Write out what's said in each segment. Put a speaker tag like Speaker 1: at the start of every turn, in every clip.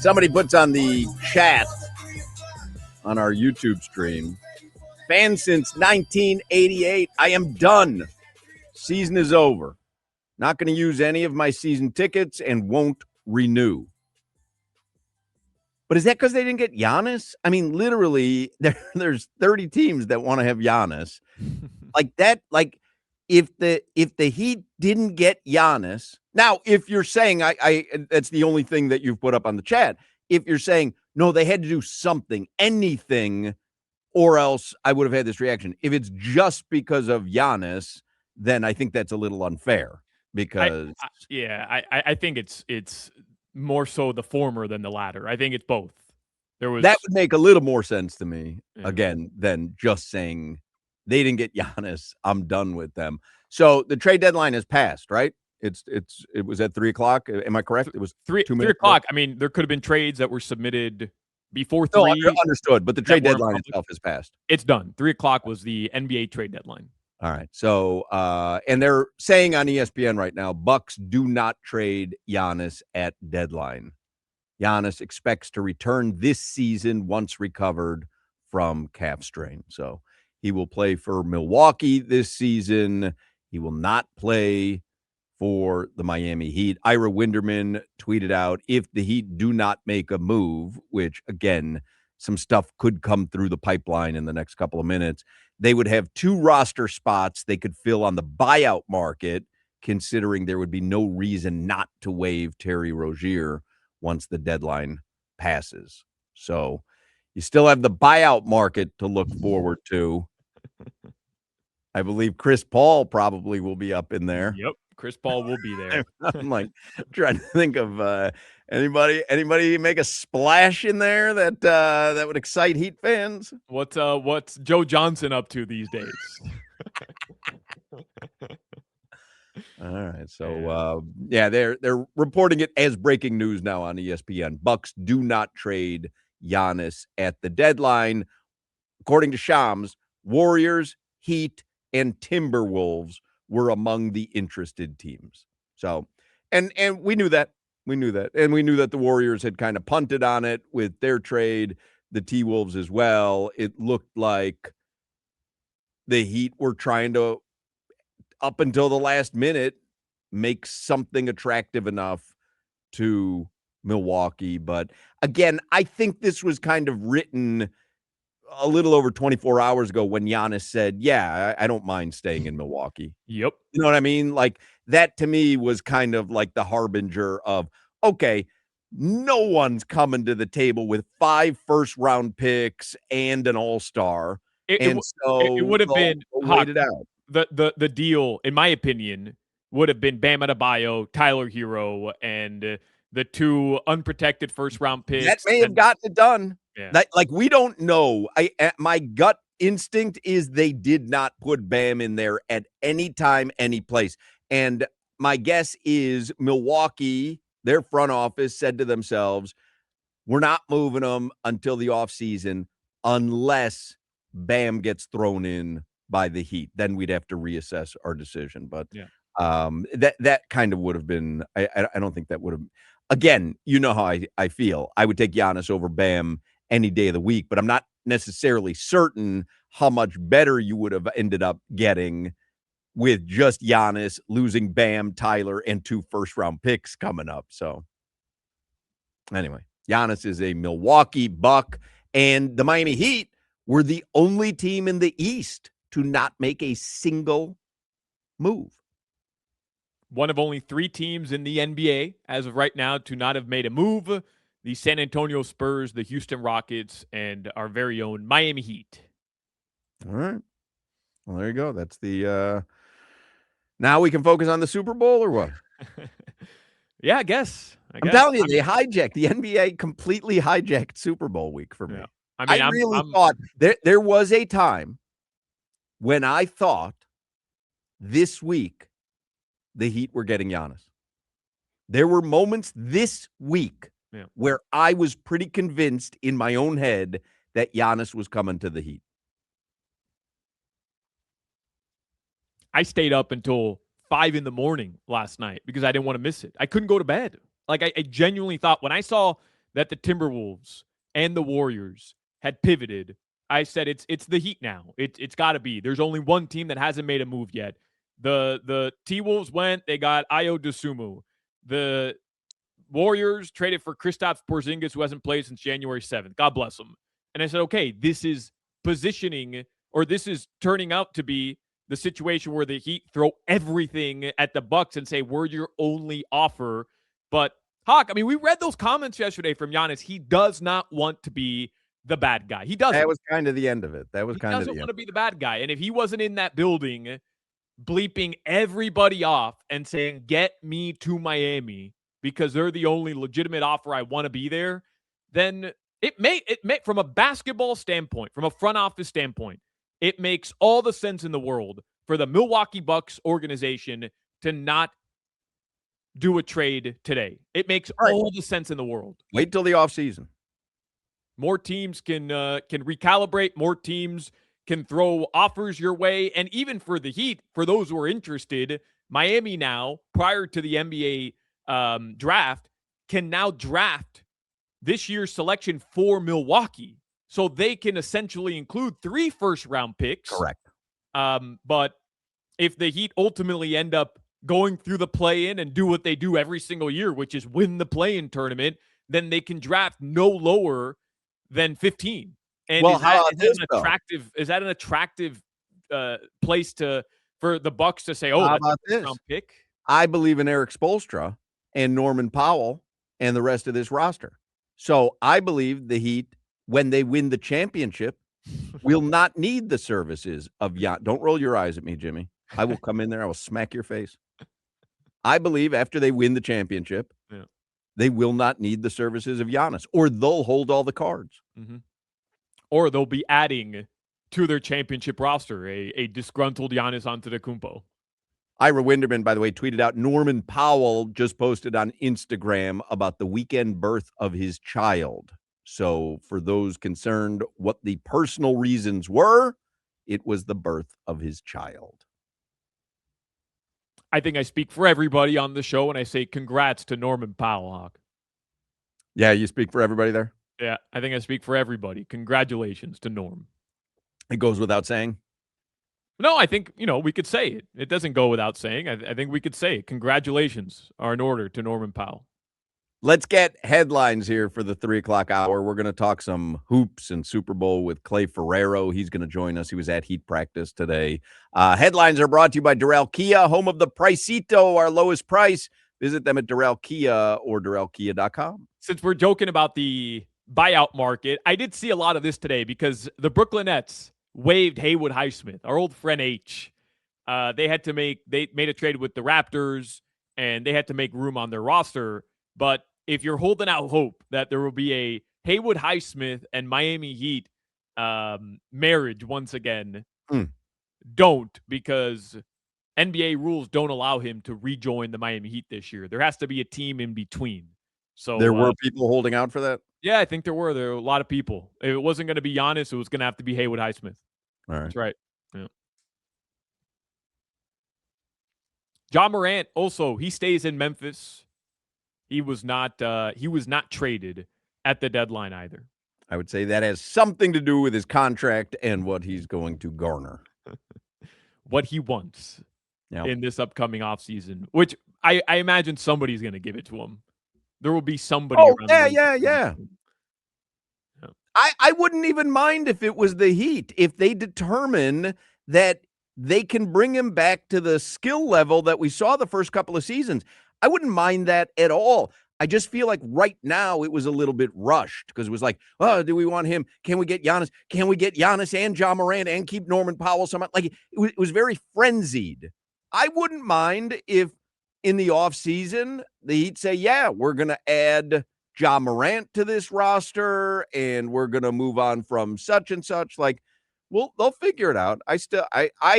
Speaker 1: Somebody puts on the chat on our YouTube stream. Fan since 1988. I am done. Season is over. Not going to use any of my season tickets and won't renew. But is that because they didn't get Giannis? I mean, literally, there's 30 teams that want to have Giannis. Like that, like if the Heat didn't get Giannis, now if you're saying I that's the only thing that you've put up on the chat. If you're saying no, they had to do something, anything, or else I would have had this reaction. If it's just because of Giannis, then I think that's a little unfair because
Speaker 2: I think it's more so the former than the latter. I think it's both.
Speaker 1: That would make a little more sense to me again than just saying they didn't get Giannis. I'm done with them. So the trade deadline has passed, right? It was at 3:00. Am I correct? It was
Speaker 2: 3 o'clock. I mean, there could have been trades that were submitted before 3.
Speaker 1: No, understood. But the trade deadline itself has passed.
Speaker 2: It's done. 3:00 was the NBA trade deadline.
Speaker 1: All right. So, and they're saying on ESPN right now, Bucks do not trade Giannis at deadline. Giannis expects to return this season once recovered from calf strain. So he will play for Milwaukee this season. He will not play for the Miami Heat. Ira Winderman tweeted out, if the Heat do not make a move, which, again, some stuff could come through the pipeline in the next couple of minutes, they would have 2 roster spots they could fill on the buyout market, considering there would be no reason not to waive Terry Rozier once the deadline passes. So you still have the buyout market to look forward to. I believe Chris Paul probably will be up in there.
Speaker 2: Yep, Chris Paul will be there.
Speaker 1: I'm like trying to think of anybody make a splash in there that would excite Heat fans.
Speaker 2: What's Joe Johnson up to these days?
Speaker 1: All right, so they're reporting it as breaking news now on ESPN. Bucks do not trade Giannis at the deadline, according to Shams. Warriors, Heat, and Timberwolves were among the interested teams. So, and we knew that. And we knew that the Warriors had kind of punted on it with their trade, the T-Wolves as well. It looked like the Heat were trying to, up until the last minute, make something attractive enough to Milwaukee. But again, I think this was kind of written a little over 24 hours ago when Giannis said, yeah, I don't mind staying in Milwaukee.
Speaker 2: Yep.
Speaker 1: You know what I mean? Like that to me was kind of like the harbinger of, okay, no one's coming to the table with 5 first-round picks and an all-star.
Speaker 2: It would have been
Speaker 1: waited out.
Speaker 2: The deal, in my opinion, would have been Bam Adebayo, Tyler Hero, and the 2 unprotected first-round picks.
Speaker 1: That may have gotten it done.
Speaker 2: Yeah.
Speaker 1: Like we don't know. My gut instinct is they did not put Bam in there at any time, any place. And my guess is Milwaukee, their front office, said to themselves, we're not moving them until the offseason unless Bam gets thrown in by the Heat. Then we'd have to reassess our decision. But that kind of would have been, I don't think that would have, again, you know how I feel. I would take Giannis over Bam any day of the week, but I'm not necessarily certain how much better you would have ended up getting with just Giannis losing Bam, Tyler, and 2 first-round picks coming up. So anyway, Giannis is a Milwaukee Buck, and the Miami Heat were the only team in the East to not make a single move.
Speaker 2: One of only 3 teams in the NBA as of right now to not have made a move: the San Antonio Spurs, the Houston Rockets, and our very own Miami Heat.
Speaker 1: All right. Well, there you go. That's the now we can focus on the Super Bowl or what?
Speaker 2: Yeah, I guess.
Speaker 1: I'm telling you, they hijacked the NBA, completely hijacked Super Bowl week for me.
Speaker 2: Yeah.
Speaker 1: I really thought there was a time when I thought this week the Heat were getting Giannis. There were moments this week where I was pretty convinced in my own head that Giannis was coming to the Heat.
Speaker 2: I stayed up until 5 a.m. last night because I didn't want to miss it. I couldn't go to bed. Like I genuinely thought when I saw that the Timberwolves and the Warriors had pivoted, I said it's the Heat now. It's got to be. There's only one team that hasn't made a move yet. The T-Wolves went. They got Ayo Dosunmu. The Warriors traded for Kristaps Porzingis, who hasn't played since January 7th. God bless him. And I said, okay, this is positioning, or this is turning out to be the situation where the Heat throw everything at the Bucks and say, we're your only offer. But Hawk, I mean, we read those comments yesterday from Giannis. He does not want to be the bad guy. He doesn't.
Speaker 1: That was kind of the end of it. He
Speaker 2: doesn't want to be the bad guy. And if he wasn't in that building bleeping everybody off and saying, get me to Miami because they're the only legitimate offer, I want to be there, then it may from a basketball standpoint, from a front office standpoint, it makes all the sense in the world for the Milwaukee Bucks organization to not do a trade today. It makes all the sense in the world.
Speaker 1: Wait till the offseason.
Speaker 2: More teams can recalibrate. More teams can throw offers your way. And even for the Heat, for those who are interested, Miami now, prior to the NBA draft, can now draft this year's selection for Milwaukee. So they can essentially include 3 first-round picks.
Speaker 1: Correct.
Speaker 2: But if the Heat ultimately end up going through the play-in and do what they do every single year, which is win the play-in tournament, then they can draft no lower than 15. And
Speaker 1: well,
Speaker 2: is that an attractive place for the Bucks to say, oh,
Speaker 1: how
Speaker 2: that's
Speaker 1: about
Speaker 2: a first-round pick?
Speaker 1: I believe in Eric Spoelstra and Norman Powell and the rest of this roster. So I believe the Heat, when they win the championship, will not need the services of Giannis. Don't roll your eyes at me, Jimmy. I will come in there. I will smack your face. I believe after they win the championship, they will not need the services of Giannis, or they'll hold all the cards.
Speaker 2: Mm-hmm. Or they'll be adding to their championship roster a disgruntled Giannis Antetokounmpo.
Speaker 1: Ira Winderman, by the way, tweeted out Norman Powell just posted on Instagram about the weekend birth of his child. So for those concerned what the personal reasons were, it was the birth of his child.
Speaker 2: I think I speak for everybody on the show when I say congrats to Norman Powell, Hawk.
Speaker 1: Yeah, you speak for everybody there?
Speaker 2: Yeah, I think I speak for everybody. Congratulations to Norm.
Speaker 1: It goes without saying?
Speaker 2: No, I think, we could say it. It doesn't go without saying. I think we could say it. Congratulations are in order to Norman Powell.
Speaker 1: Let's get headlines here for the 3 o'clock hour. We're going to talk some hoops and Super Bowl with Clay Ferrero. He's going to join us. He was at Heat practice today. Headlines are brought to you by Durrell Kia, home of the Pricito, our lowest price. Visit them at Durrell Kia or DurrellKia.com. Since
Speaker 2: we're joking about the buyout market, I did see a lot of this today because the Brooklyn Nets waived Haywood Highsmith, our old friend H. They made a trade with the Raptors, and they had to make room on their roster. But if you're holding out hope that there will be a Haywood Highsmith and Miami Heat marriage once again, don't, because NBA rules don't allow him to rejoin the Miami Heat this year. There has to be a team in between. So
Speaker 1: there were people holding out for that?
Speaker 2: Yeah, I think there were. There were a lot of people. If it wasn't going to be Giannis, it was going to have to be Haywood Highsmith.
Speaker 1: All right.
Speaker 2: That's right. Yeah. John Morant also, he stays in Memphis. He was not traded at the deadline either.
Speaker 1: I would say that has something to do with his contract and what he's going to garner.
Speaker 2: What he wants in this upcoming offseason, which I imagine somebody's going to give it to him. There will be somebody.
Speaker 1: Oh, yeah. I wouldn't even mind if it was the Heat. If they determine that they can bring him back to the skill level that we saw the first couple of seasons, I wouldn't mind that at all. I just feel like right now it was a little bit rushed because it was like, oh, do we want him? Can we get Giannis? Can we get Giannis and John Morant and keep Norman Powell? Like it was very frenzied. I wouldn't mind if in the offseason the Heat say, yeah, we're going to add John Morant to this roster and we're going to move on from such and such. Like, well, they'll figure it out. I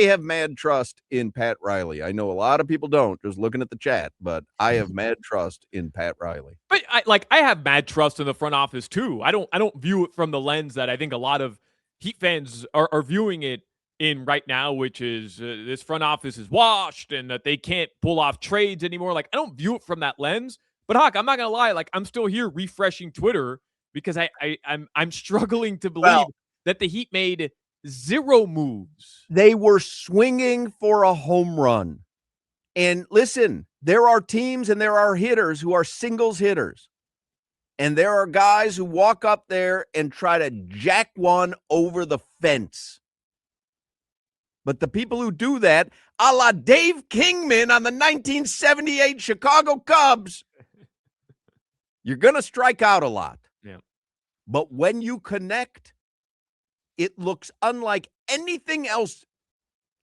Speaker 1: have mad trust in Pat Riley. I know a lot of people don't, just looking at the chat, but I have mad trust in Pat Riley.
Speaker 2: But I have mad trust in the front office too. I don't view it from the lens that I think a lot of Heat fans are viewing it in right now, which is this front office is washed and that they can't pull off trades anymore. Like, I don't view it from that lens. But Hawk, I'm not gonna lie, like I'm still here refreshing Twitter because I'm struggling to
Speaker 1: Well,
Speaker 2: believe that the Heat made 0 moves.
Speaker 1: they were swinging for a home run. And listen, there are teams and there are hitters who are singles hitters. And there are guys who walk up there and try to jack one over the fence. But the people who do that, a la Dave Kingman on the 1978 Chicago Cubs, you're going to strike out a lot.
Speaker 2: Yeah.
Speaker 1: But when you connect, it looks unlike anything else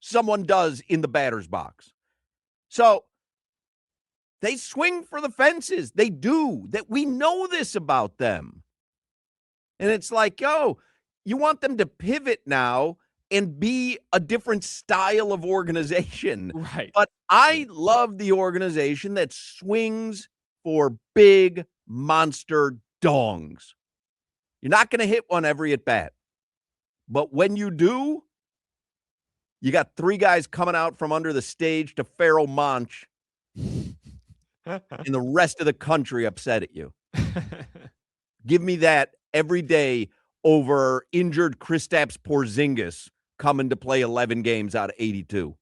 Speaker 1: someone does in the batter's box. So they swing for the fences. They do. That we know this about them. And it's like, you want them to pivot now and be a different style of organization.
Speaker 2: Right.
Speaker 1: But I love the organization that swings for big monster dongs. You're not going to hit one every at bat. But when you do, you got 3 guys coming out from under the stage to Pharaoh Monch, and the rest of the country upset at you. Give me that every day over injured Kristaps Porzingis coming to play 11 games out of 82.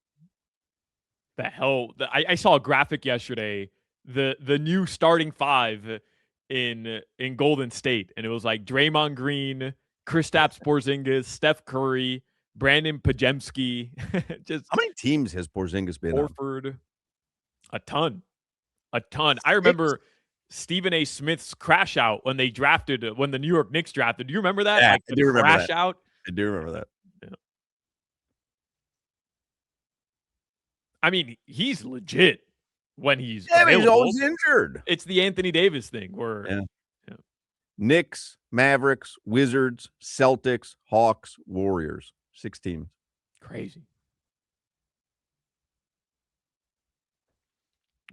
Speaker 2: The hell? I saw a graphic yesterday. The new starting 5 in Golden State, and it was like Draymond Green, Kristaps Porzingis, Steph Curry, Brandon Pajemski. Just
Speaker 1: how many teams has Porzingis been on?
Speaker 2: Horford. A ton. I remember Stephen A. Smith's crash out when the New York Knicks drafted. Do you remember that?
Speaker 1: Yeah,
Speaker 2: like
Speaker 1: I do remember
Speaker 2: crash
Speaker 1: that.
Speaker 2: out.
Speaker 1: I do remember that.
Speaker 2: Yeah. I mean, he's legit when he's available.
Speaker 1: He's always injured.
Speaker 2: It's the Anthony Davis thing where
Speaker 1: Knicks, Mavericks, Wizards, Celtics, Hawks, Warriors. 6 teams.
Speaker 2: Crazy.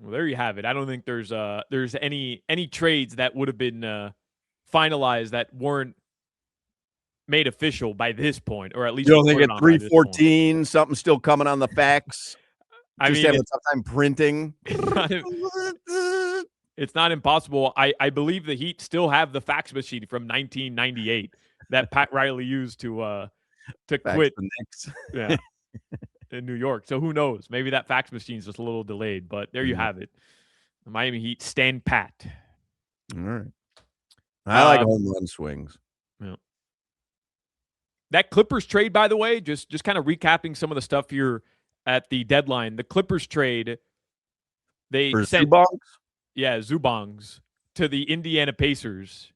Speaker 2: Well, there you have it. I don't think there's any trades that would have been finalized that weren't made official by this point, or at least
Speaker 1: you don't think at 3:14 something's still coming on the fax?
Speaker 2: I mean,
Speaker 1: having a tough time printing.
Speaker 2: It's not impossible. I believe the Heat still have the fax machine from 1998 that Pat Riley used to quit
Speaker 1: the Knicks.
Speaker 2: Yeah, in New York. So who knows? Maybe that fax machine is just a little delayed. But there you have it. The Miami Heat stand pat.
Speaker 1: All right. I like home run swings.
Speaker 2: Yeah. That Clippers trade, by the way, just kind of recapping some of the stuff here at the deadline. The Clippers trade, they sent Zubongs to the Indiana Pacers.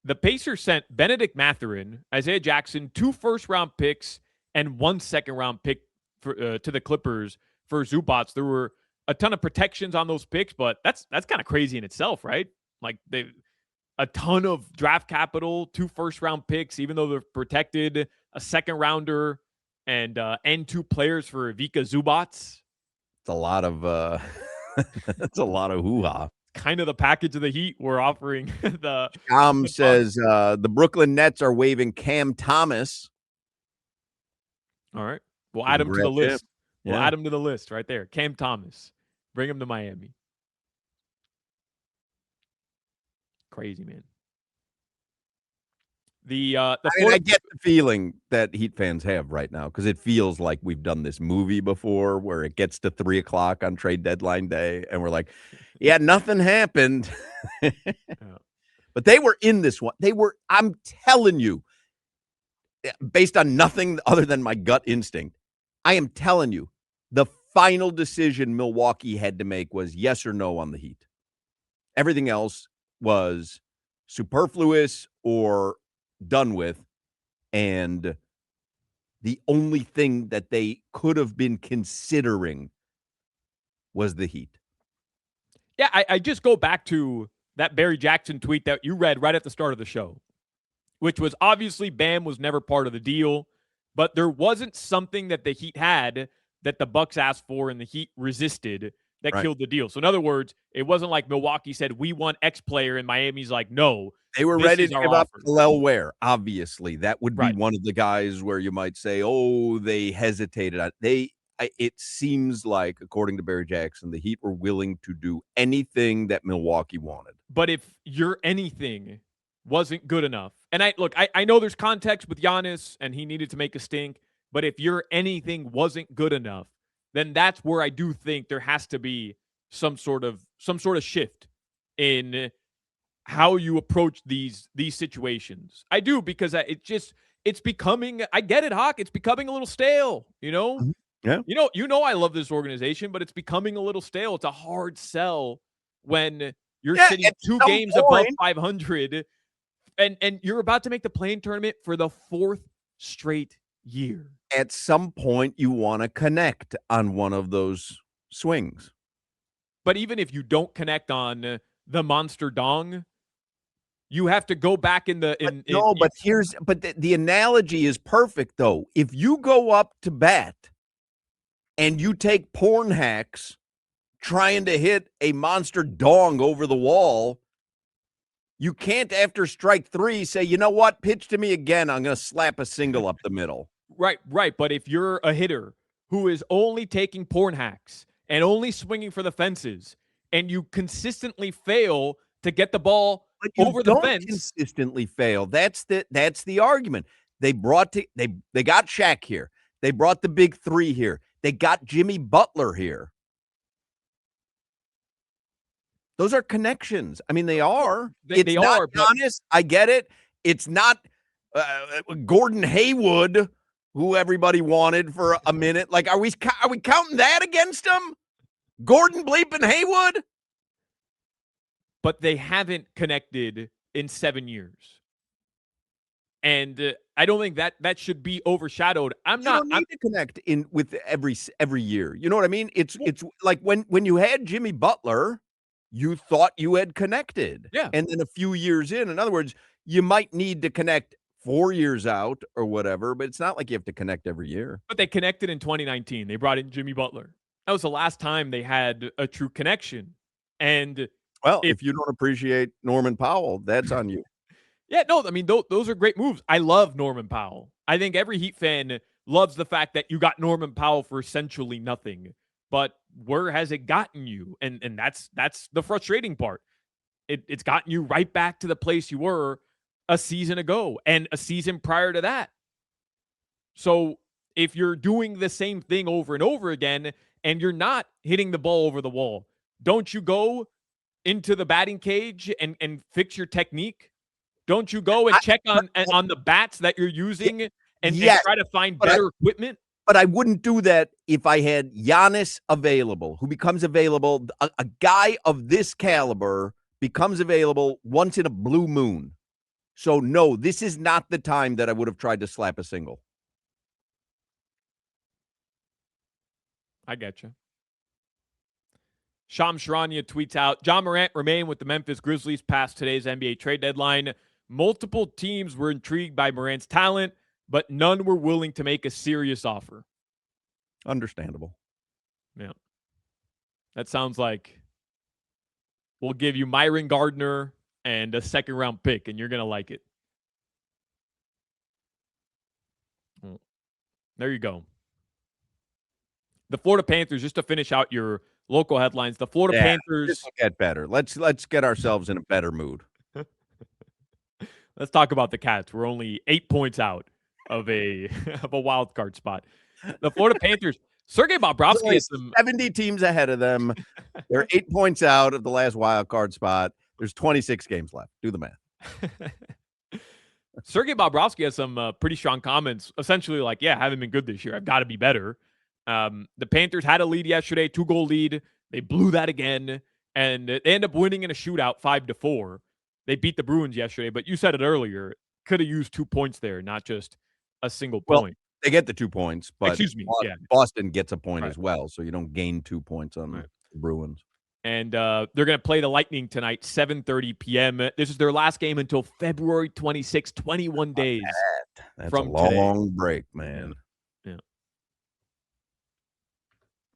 Speaker 2: The Pacers sent Benedict Mathurin, Isaiah Jackson, 2 first-round picks, and 1 second-round pick to the Clippers for Zubac. There were a ton of protections on those picks, but that's kind of crazy in itself, right? Like they a ton of draft capital, 2 first-round picks, even though they're protected, a second-rounder, and 2 players for Ivica Zubac.
Speaker 1: It's a lot of that's a lot of hoo-ha.
Speaker 2: Kind of the package of the Heat we're offering.
Speaker 1: Says the Brooklyn Nets are waiving Cam Thomas.
Speaker 2: All right. We'll add him to the list. We'll add him to the list right there. Cam Thomas. Bring him to Miami. Crazy, man.
Speaker 1: I get the feeling that Heat fans have right now because it feels like we've done this movie before where it gets to 3:00 on trade deadline day and we're like, yeah, nothing happened. But they were in this one. I'm telling you, based on nothing other than my gut instinct, I am telling you, the final decision Milwaukee had to make was yes or no on the Heat. Everything else was superfluous or done with, and the only thing that they could have been considering was the Heat.
Speaker 2: Yeah, I just go back to that Barry Jackson tweet that you read right at the start of the show, which was obviously Bam was never part of the deal, but there wasn't something that the Heat had that the Bucks asked for and the Heat resisted that killed the deal. So in other words, it wasn't like Milwaukee said, we want X player, and Miami's like, no.
Speaker 1: They were ready to give up Khalil Ware. Obviously, that would be one of the guys where you might say, oh, they hesitated. it seems like, according to Barry Jackson, the Heat were willing to do anything that Milwaukee wanted.
Speaker 2: But if your anything wasn't good enough, and I know there's context with Giannis and he needed to make a stink, but if your anything wasn't good enough, then that's where I do think there has to be some sort of shift in how you approach these situations. I do, because it's becoming, I get it, Hawk, it's becoming a little stale, you know?
Speaker 1: Mhm. Yeah.
Speaker 2: You know I love this organization, but it's becoming a little stale. It's a hard sell when you're sitting
Speaker 1: At
Speaker 2: 2
Speaker 1: some
Speaker 2: games above
Speaker 1: point,
Speaker 2: 500 and you're about to make the play-in tournament for the 4th straight year.
Speaker 1: at some point, you want to connect on one of those swings.
Speaker 2: But even if you don't connect on the monster dong, you have to go back in the
Speaker 1: the analogy is perfect though. If you go up to bat and you take porn hacks trying to hit a monster dong over the wall, you can't, after strike 3, say, you know what, pitch to me again. I'm going to slap a single up the middle.
Speaker 2: Right. But if you're a hitter who is only taking porn hacks and only swinging for the fences, and you consistently fail to get the ball
Speaker 1: But you
Speaker 2: over the
Speaker 1: don't
Speaker 2: fence,
Speaker 1: consistently fail. That's the argument. They got Shaq here. They brought the big 3 here. They got Jimmy Butler here. Those are connections. I mean, they are.
Speaker 2: They are.
Speaker 1: Giannis. I get it. It's not Gordon Hayward, who everybody wanted for a minute. Like, are we counting that against him? Gordon bleeping Hayward?
Speaker 2: But they haven't connected in 7 years. And I don't think that should be overshadowed.
Speaker 1: You don't need to connect in with every year. You know what I mean? It's like when you had Jimmy Butler, you thought you had connected.
Speaker 2: Yeah.
Speaker 1: And then a few years in other words, you might need to connect 4 years out or whatever, but it's not like you have to connect every year.
Speaker 2: But they connected in 2019. They brought in Jimmy Butler. That was the last time they had a true connection. And
Speaker 1: well, if you don't appreciate Norman Powell, that's on you.
Speaker 2: Yeah, no, I mean, those are great moves. I love Norman Powell. I think every Heat fan loves the fact that you got Norman Powell for essentially nothing. But where has it gotten you? And that's the frustrating part. It's gotten you right back to the place you were a season ago and a season prior to that. So if you're doing the same thing over and over again and you're not hitting the ball over the wall, don't you go into the batting cage and fix your technique? Don't you go and check on the bats that you're using and try to find better equipment?
Speaker 1: But I wouldn't do that if I had Giannis available, who becomes available. A guy of this caliber becomes available once in a blue moon. So, no, this is not the time that I would have tried to slap a single.
Speaker 2: I get you. Sham Sharania tweets out, John Morant remained with the Memphis Grizzlies past today's NBA trade deadline. Multiple teams were intrigued by Morant's talent, but none were willing to make a serious offer.
Speaker 1: Understandable.
Speaker 2: Yeah. That sounds like we'll give you Myron Gardner and a second-round pick, and you're going to like it. There you go. The Florida Panthers, just to finish out your local headlines, the Florida Panthers.
Speaker 1: This will get better. Let's get ourselves in a better mood.
Speaker 2: Let's talk about the Cats. We're only 8 points out of a wild card spot. The Florida Panthers, Sergei Bobrovsky has some
Speaker 1: 70 teams ahead of them. They're 8 points out of the last wild card spot. There's 26 games left. Do the math.
Speaker 2: Sergei Bobrovsky has some pretty strong comments. Essentially, like, yeah, I haven't been good this year. I've got to be better. The Panthers had a lead yesterday, 2-goal lead. They blew that again, and they end up winning in a shootout 5-4. They beat the Bruins yesterday, but you said it earlier. Could have used 2 points there, not just a single point.
Speaker 1: Well, they get the 2 points, but
Speaker 2: excuse me,
Speaker 1: Boston gets a point as well, so you don't gain 2 points on the Bruins.
Speaker 2: And they're going to play the Lightning tonight, 7:30 p.m. This is their last game until February 26, 21 days.
Speaker 1: That's
Speaker 2: from
Speaker 1: a long
Speaker 2: today.
Speaker 1: break, man.
Speaker 2: Yeah.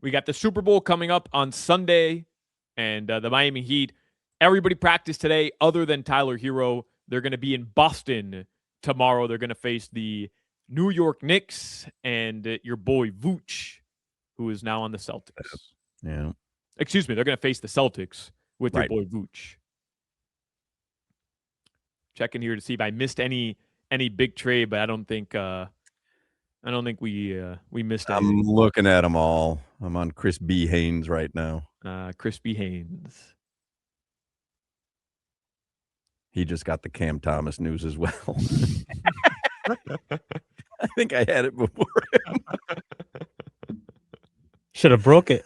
Speaker 2: We got the Super Bowl coming up on Sunday, and the Miami Heat. Everybody practiced today other than Tyler Hero. They're going to be in Boston tomorrow. They're going to face the New York Knicks and your boy Vooch, who is now on the Celtics.
Speaker 1: Yeah.
Speaker 2: Excuse me, they're going to face the Celtics with your boy Vooch. Checking here to see if I missed any big trade, but I don't think we missed anything.
Speaker 1: I'm looking at them all. I'm on Chris B. Haynes right now.
Speaker 2: Crispy Haynes.
Speaker 1: He just got the Cam Thomas news as well. I think I had it before him.
Speaker 3: Should have broke it.